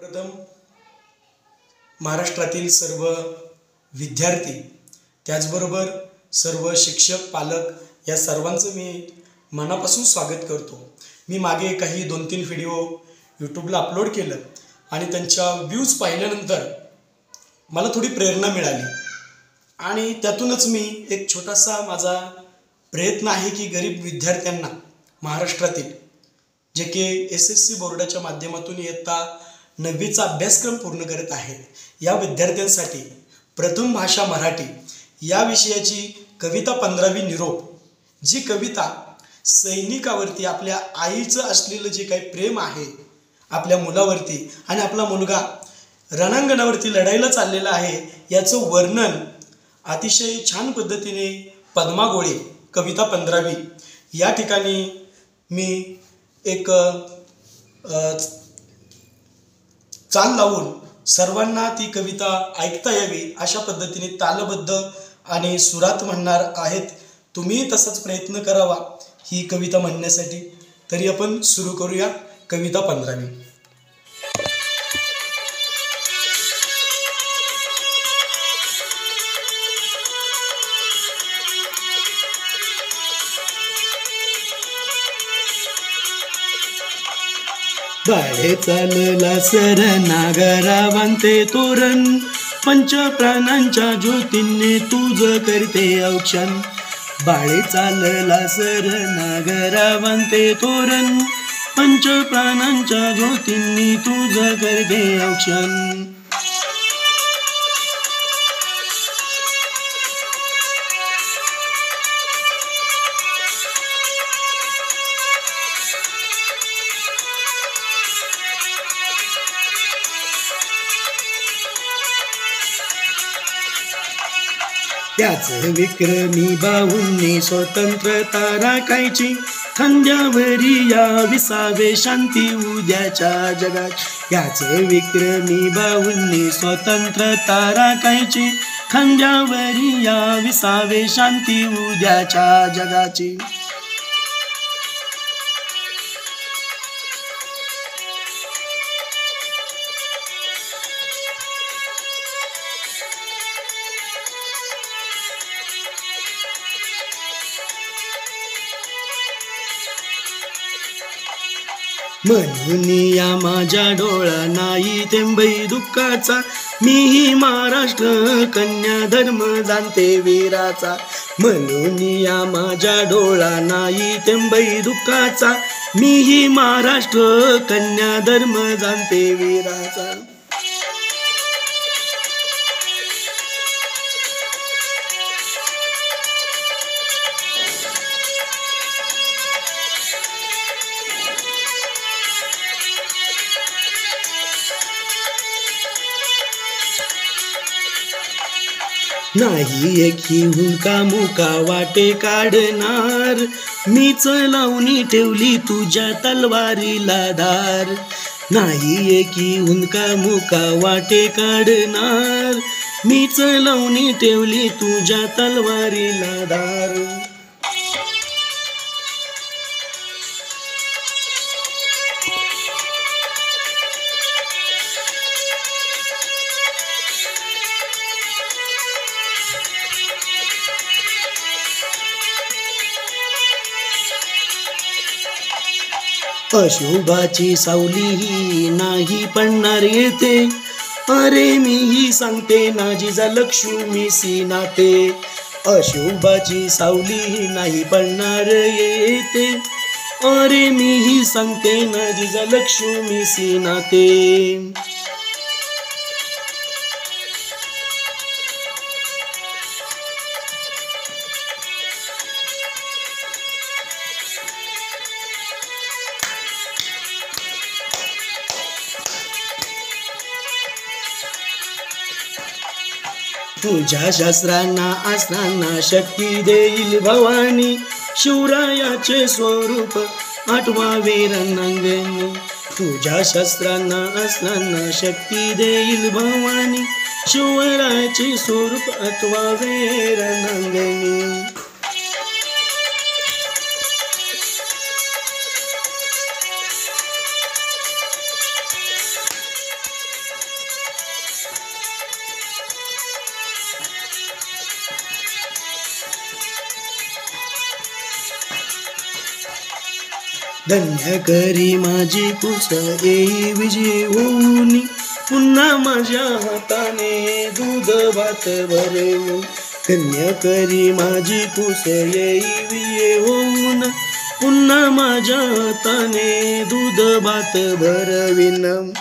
प्रथम महाराष्ट्रातील सर्व विद्यार्थी त्याचबरोबर सर्व शिक्षक पालक या सर्वांचं मी मनापासून स्वागत करतो। मी मागे काही 2-3 व्हिडिओ यूट्यूबला अपलोड केलं आणि त्यांच्या व्ह्यूज पाहिल्यानंतर मला थोडी प्रेरणा मिळाली आणि त्यातूनच मी एक छोटासा माझा प्रयत्न आहे की गरीब विद्यार्थ्यांना महाराष्ट्रातील जे की SSC बोर्डाच्या माध्यमातून इयत्ता 9वीचा अभ्यासक्रम पूर्ण करत आहेत या विद्यार्थ्यांसाठी प्रथम भाषा मराठी या विषयाची कविता 15वी निरोप, जी कविता सैनिकावरती आपल्या आईचं असलेलं जे काही प्रेम आहे आपल्या मुलावरती आणि आपला मुलगा रणांगणावरती लढायला चाललेला आहे याचं वर्णन अतिशय छान पद्धतीने पद्मा गोळे कविता 15वी या ठिकाणी मी एक चाल लावून सर्वांना ती कविता ऐकता यावी अशा पद्धतीने तालबद्ध आणि सुरात म्हणणार आहेत। तुम्ही तसाच प्रयत्न करावा ही कविता म्हणण्यासाठी। तरी आपण सुरू करूया कविता 15वी। बाळे चालला सर नागरावांते तोरण, पंच प्राणांच्या ज्योतींनी तुझ करते औक्षण। बाळे चालला सर नागरावांते तोरण, पंच प्राणांच्या ज्योतींनी तुझ करते औक्षण। त्याच विक्रमी बाहूंनी स्वतंत्रता राखायची, खांद्यावरी या विसावे शांती उद्याच्या जगात। याच विक्रमी बाहूंनी स्वतंत्रता राखायची, खांद्यावरी या विसावे शांती उद्याच्या जगाची। म्हणून या माझ्या डोळा नाही थेंबई दुःखाचा, मीही महाराष्ट्र कन्या धर्म जाणते वीराचा। म्हणून या माझ्या डोळा नाही थेंबई दुःखाचा, मीही महाराष्ट्र कन्या धर्म जाणते वीराचा। नाही एकी हुंका मुका वाटे काढणार, मीच लावणी ठेवली तुझ्या तलवारीला धार। नाही एकी हुंका मुका वाटे काढणार, मीच लावणी ठेवली तुझ्या तलवारीला धार। अशुभाची सावली ही नाही पडणार येते, अरे मीही सांगते ना जिजा लक्ष्मीसी नाते। अशुभाची सावली ही नाही पडणार येते, अरे मीही सांगते ना जिजा लक्ष्मीसी नाते। तुझ्या शस्त्रांना अस्त्रांना शक्ती देईल भवानी, शिवरायाचे स्वरूप आठवावे रणांगणी। तुझ्या शस्त्रांना अस्त्रांना शक्ती देईल भवानी, शिवरायाचे स्वरूप आठवावे रणांगणी। धन्य करी माझी कुस येई विजय होऊन, पुन्हा माझ्या हाताने दूध भात भरवून. धन्य करी माझी कुस येई विजय होऊन, पुन्हा माझ्या हाताने दूध भात भरविन.